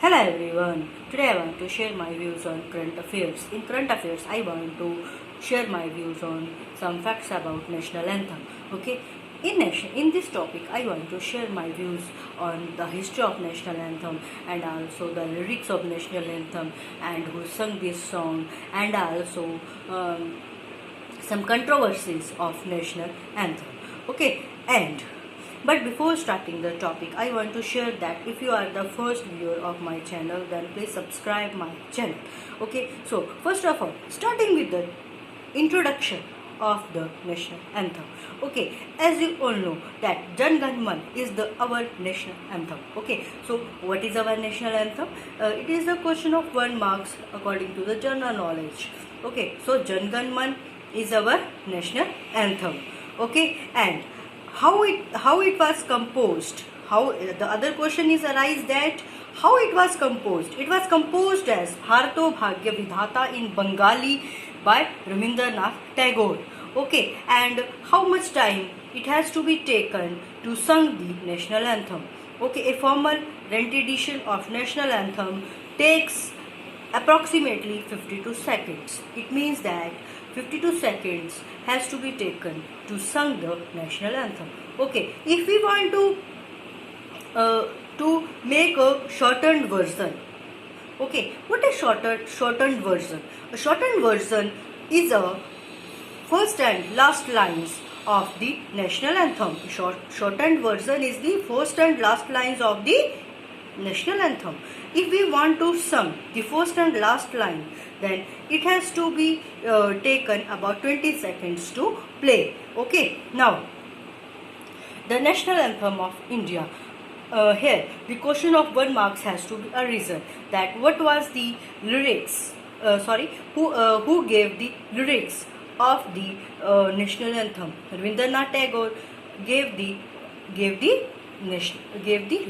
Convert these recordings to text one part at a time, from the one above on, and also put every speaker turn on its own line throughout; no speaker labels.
Hello everyone. Today I want to share my views on current affairs. In current affairs, I want to share my views on some facts about national anthem. Okay. In this topic, I want to share my views on the history of national anthem and also the lyrics of national anthem and who sung this song and also some controversies of national anthem. Okay. But before starting the topic, I want to share that if you are the first viewer of my channel, then please subscribe my channel. Okay, so first of all, starting with the introduction of the national anthem. Okay, as you all know that Jan Gan Man is our national anthem. Okay, so what is our national anthem? It is a question of 1 marks according to the general knowledge. Okay, so Jan Gan Man is our national anthem. Okay, and how it was composed. How the other question is arise that how it was composed. It was composed as Bharto Bhagya Vidhata in Bengali by Rabindranath Tagore. Okay, and how much time it has to be taken to sing the national anthem. Okay, a formal rendition of national anthem takes approximately 52 seconds. It means that 52 seconds has to be taken to sing the national anthem. Okay, if we want to make a shortened version. Okay, what is shortened version? A shortened version is a first and last lines of the national anthem. Shortened version is the first and last lines of the national anthem. If we want to sing the first and last line, then it has to be taken about 20 seconds to play. Okay, now the national anthem of India. Here the question of 1 marks has to be arisen that what was the lyrics, who gave the lyrics of the national anthem. Rabindranath Tagore gave the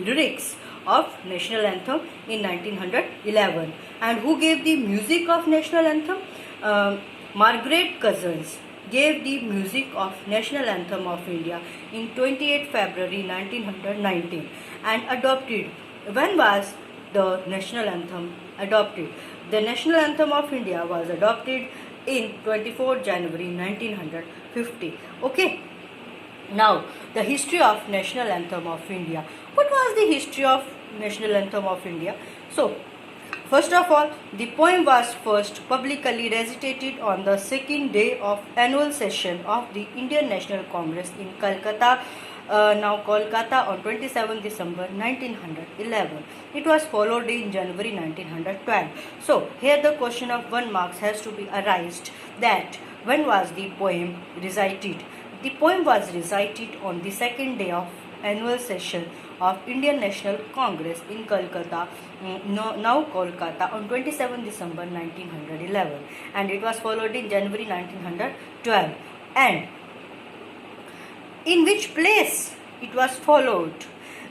lyrics of national anthem in 1911. And who gave the music of national anthem? Margaret Cousins gave the music of national anthem of India in 28 February 1919 and adopted. When was the national anthem adopted? The national anthem of India was adopted in 24 January 1950. Okay. Now, the history of national anthem of India. What was the history of national anthem of India? So, first of all, the poem was first publicly recitated on the second day of annual session of the Indian National Congress in Calcutta, now Kolkata, on 27 December 1911. It was followed in January 1912. So, here the question of 1 marks has to be arised that when was the poem recited? The poem was recited on the second day of annual session of Indian National Congress in Calcutta, now Kolkata, on 27 December 1911, and it was followed in January 1912. And in which place it was followed?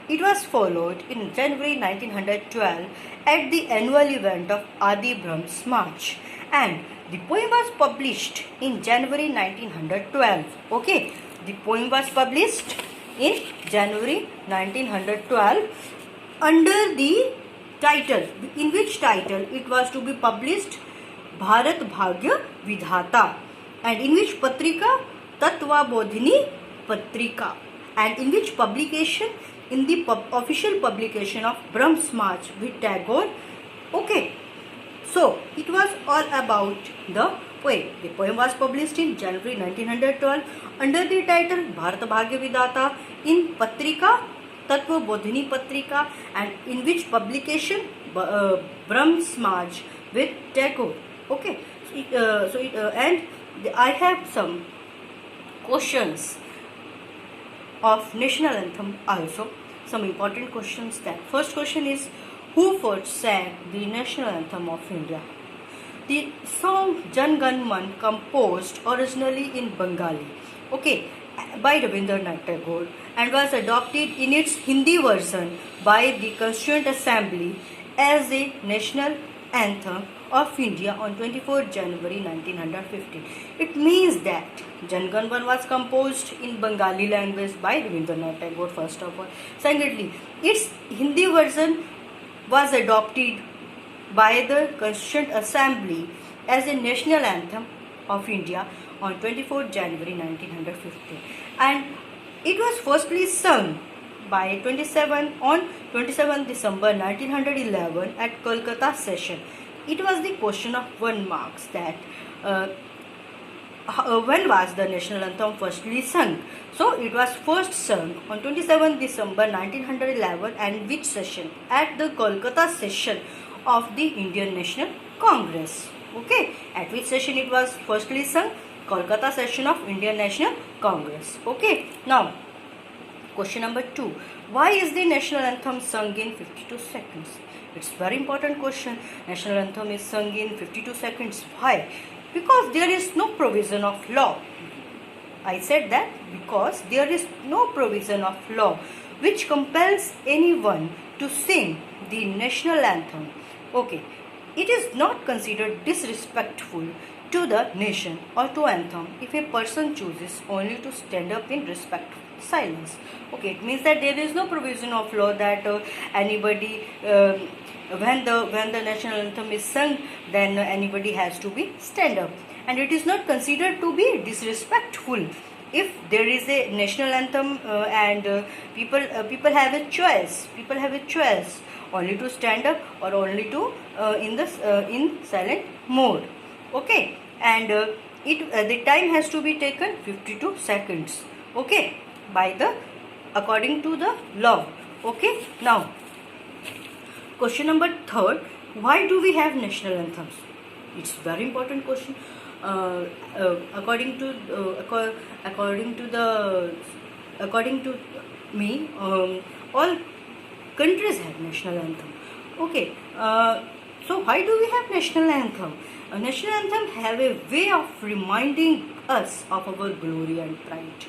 It was followed in January 1912 at the annual event of Adi Brahms March, and the poem was published in January 1912. Okay, the poem was published in January 1912 under the title. In which title it was to be published? Bharat Bhagya Vidhata. And in which Patrika? Tatvabodhini Patrika. And in which publication? In the official publication of Brahms March with Tagore. Okay. So, it was all about the poem. The poem was published in January 1912 under the title Bharat Bhagya Vidhata in Patrika, Tattva Bodhini Patrika, and in which publication? Brahms March with Tagore. Okay, and I have some questions of national anthem also. Some important questions. That first question is, who first sang the national anthem of India? The song Jan Gan Man composed originally in Bengali, okay, by Rabindranath Tagore, and was adopted in its Hindi version by the Constituent Assembly as a national anthem of India on 24 January 1950. It means that Jan Gan Man was composed in Bengali language by Rabindranath Tagore first of all. Secondly, its Hindi version was adopted by the Constituent Assembly as a national anthem of India on 24 January 1950, and it was firstly sung by 27 December 1911 at Kolkata session. It was the question of 1 marks that when was the national anthem firstly sung? So it was first sung on 27 December 1911, and which session? At the Kolkata session of the Indian National Congress. Okay, at which session it was firstly sung? Kolkata session of Indian National Congress. Okay, now question number 2. Why is the national anthem sung in 52 seconds? It's very important question. National anthem is sung in 52 seconds. Why? Because there is no provision of law. I said that because there is no provision of law which compels anyone to sing the national anthem. Okay, it is not considered disrespectful to the nation or to anthem if a person chooses only to stand up in respectful silence. Okay, it means that there is no provision of law that anybody when the national anthem is sung, then anybody has to be stand up, and it is not considered to be disrespectful if there is a national anthem and people have a choice. People have a choice only to stand up or only to in silent mode. Okay, and the time has to be taken 52 seconds. Okay, by the according to the law. Okay, now question number 3. Why do we have national anthems? It's very important question. According to me, all countries have national anthem. Okay, so why do we have national anthem? A national anthem have a way of reminding us of our glory and pride.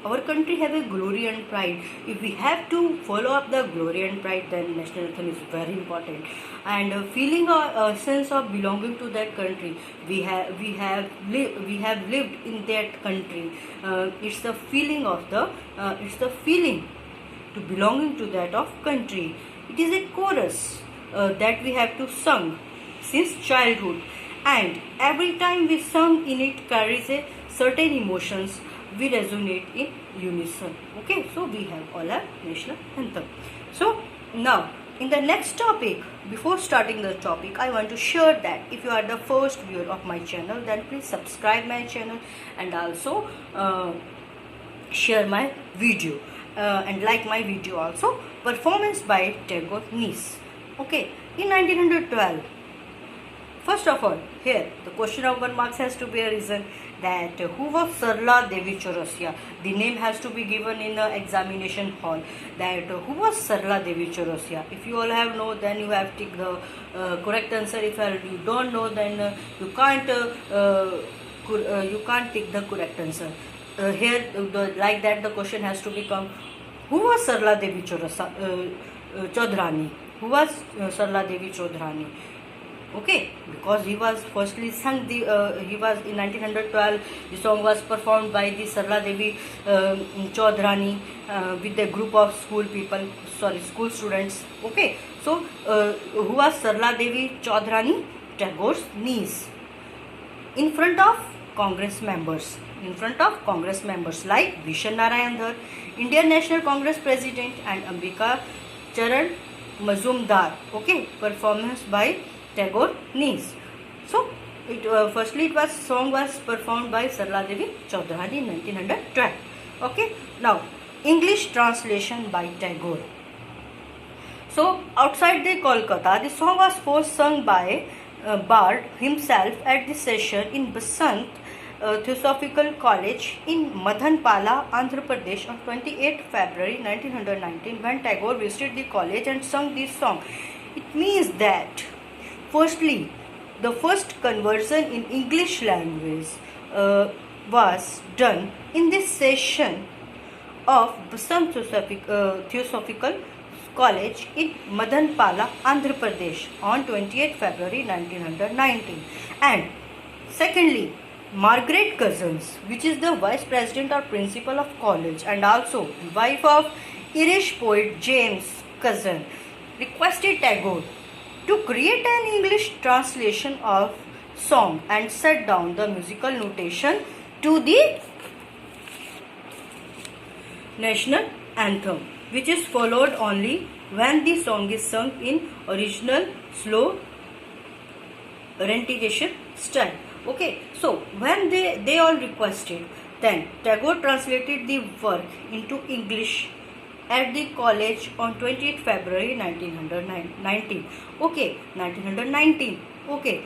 Our country have a glory and pride. If we have to follow up the glory and pride, then national anthem is very important. And feeling a sense of belonging to that country, we have lived in that country. It's the feeling to belonging to that of country. It is a chorus that we have to sing since childhood, and every time we sing in it carries a certain emotions. We resonate in unison. Okay, so we have all our national anthem. So now in the next topic, before starting the topic, I want to share that if you are the first viewer of my channel, then please subscribe my channel and also share my video and like my video also. Performance by Tagore Niece. Okay, in 1912. First of all, here the question of 1 marks has to be a reason that who was Sarla Devi Chaurasia. The name has to be given in the examination hall. That who was Sarla Devi Chaurasia. If you all have know, then you have tick the correct answer. If you don't know, then you can't tick the correct answer. Here, like that, the question has to become who was Sarla Devi Chaudhrani. Who was Sarla Devi Chaudhrani? Okay, because he was firstly sung he was in 1912. The song was performed by the Sarla Devi Chaudhrani with a group of school students. Okay, so who was Sarla Devi Chaudhrani? Tagore's niece. In front of Congress members like Vishen Narayan Dhar, Indian National Congress President, and Ambika Charan Mazumdar. Okay, performance by Tagore Niece. So, song was performed by Sarla Devi Chaudhrani in 1912. Okay, now English translation by Tagore. So, outside the Kolkata, the song was first sung by Bard himself at the session in Basant Theosophical College in Madanpala, Andhra Pradesh on 28 February 1919 when Tagore visited the college and sung this song. It means that firstly, the first conversion in English language was done in this session of Basant Theosophical College in Madanpala, Andhra Pradesh on 28 February 1919. And secondly, Margaret Cousins, which is the vice president or principal of college and also the wife of Irish poet James Cousin, requested Tagore to create an English translation of song and set down the musical notation to the national anthem, which is followed only when the song is sung in original slow rendition style. Okay, so when they all requested, then Tagore translated the work into English at the college on 28th February 1919. Okay, 1919. Okay,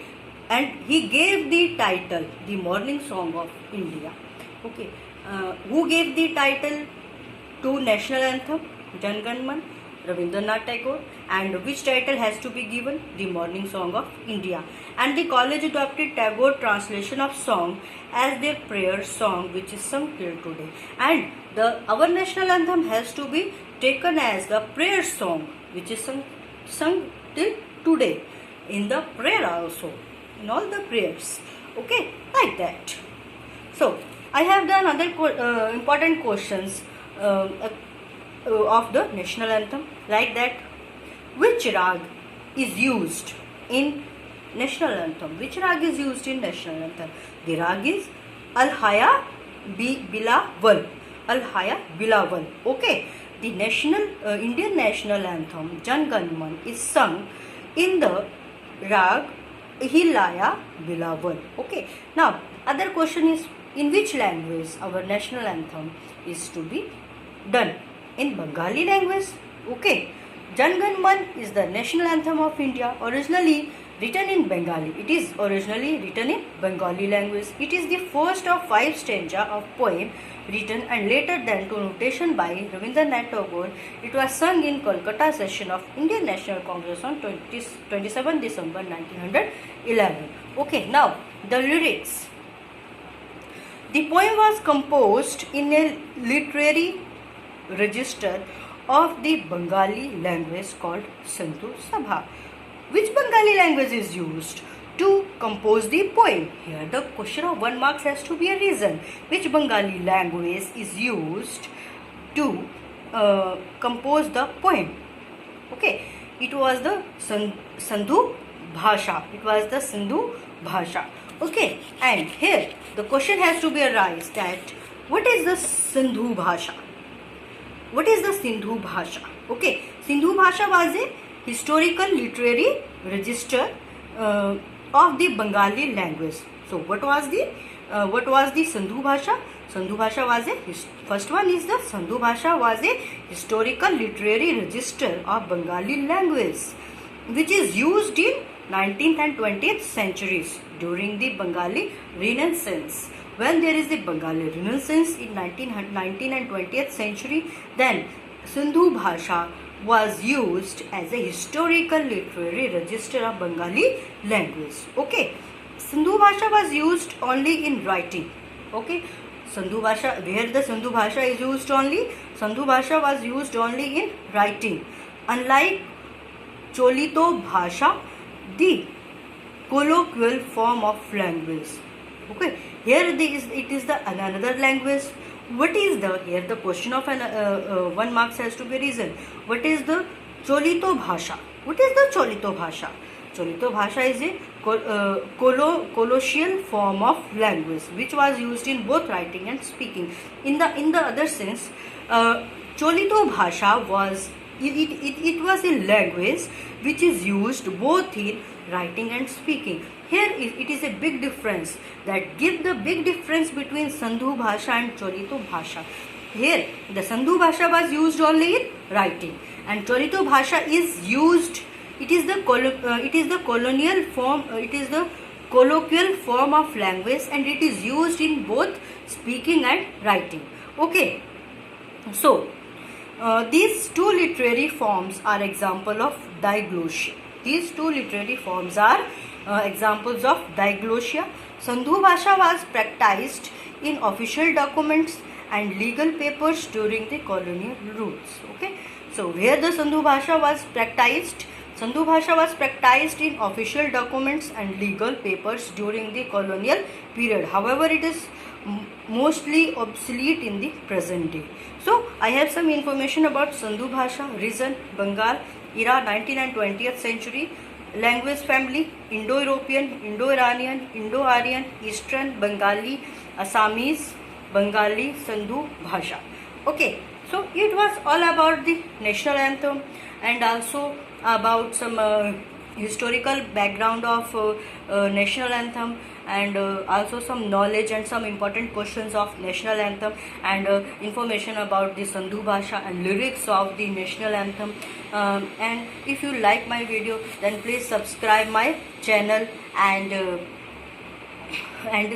and he gave the title The Morning Song of India. Okay, who gave the title to national anthem? Jan Gan Man, Rabindranath Tagore. And which title has to be given? The Morning Song of India. And the college adopted Tagore translation of song as their prayer song, which is sung till today. And our national anthem has to be taken as the prayer song, which is sung till today in the prayer also, in all the prayers. Okay, like that. So I have done other important questions of the national anthem, like that. Which rag is used in national anthem? Which rag is used in national anthem? The rag is Al-Haya Bilawal. Al-Haya Bilawal. Okay. The national Indian national anthem Jan Gan Man is sung in the rag Hilaya Bilawal. Okay. Now, other question is, in which language our national anthem is to be done? In Bengali language. Okay. Jan Gan Man is the national anthem of India, originally written in Bengali. It is originally written in Bengali language. It is the first of 5 stanza of poem written and later then to notation by Rabindranath Tagore. It was sung in Kolkata session of Indian National Congress on 27 December 1911. Okay, now the lyrics. The poem was composed in a literary register of the Bengali language called Sandhu Sabha. Which Bengali language is used to compose the poem? Here the question of 1 mark has to be a reason. Which Bengali language is used to compose the poem? Okay, it was the Sandhu Bhasha. It was the Sindhu Bhasha. Okay, and here the question has to be arise that what is the Sindhu Bhasha? What is the Sindhu Bhasha? Okay, Sindhu Bhasha was a historical literary register of the Bengali language. So what was the Sindhu Bhasha? Sindhu Bhasha was first one is the Sindhu Bhasha was a historical literary register of Bengali language, which is used in 19th and 20th centuries during the Bengali Renaissance. When there is the Bengali Renaissance in 19th and 20th century, then Sindhu Bhasha was used as a historical literary register of Bengali language. Okay, Sindhu Bhasha was used only in writing. Okay, Sindhu Bhasha, where the Sindhu Bhasha is used only, Sindhu Bhasha was used only in writing. Unlike Cholito Bhasha, the colloquial form of language. Okay, here it is the another language. What is the, here the question of 1 marks has to be reason. What is the Cholito Bhasha? What is the Cholito Bhasha? Cholito Bhasha is a colloquial form of language which was used in both writing and speaking. In the other sense, Cholito Bhasha was it was a language which is used both in writing and speaking. Here it is a big difference that give the big difference between Sandhu Bhasha and Cholito Bhasha. Here the Sandhu Bhasha was used only in writing and Cholito Bhasha is used, it is the colonial form, it is the colloquial form of language and it is used in both speaking and writing. Okay, so these two literary forms are example of diglossia. These two literary forms are examples of diglossia. Sandhu Bhasha was practiced in official documents and legal papers during the colonial rules. Okay, so where the Sandhu Bhasha was practiced? Sandhu Bhasha was practiced in official documents and legal papers during the colonial period. However, it is mostly obsolete in the present day. So I have some information about Sandhu Bhasha, region, Bengal, era 19th and 20th century. Language family Indo-European, Indo-Iranian, Indo-Aryan, Eastern, Bengali, Assamese, Bengali, Sindhu Bhasha. Okay, so it was all about the national anthem and also about some historical background of national anthem, and also some knowledge and some important questions of national anthem, and information about the Sindhu Bhasha and lyrics of the national anthem. And if you like my video, then please subscribe my channel and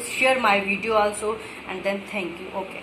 share my video also, and then thank you. Okay.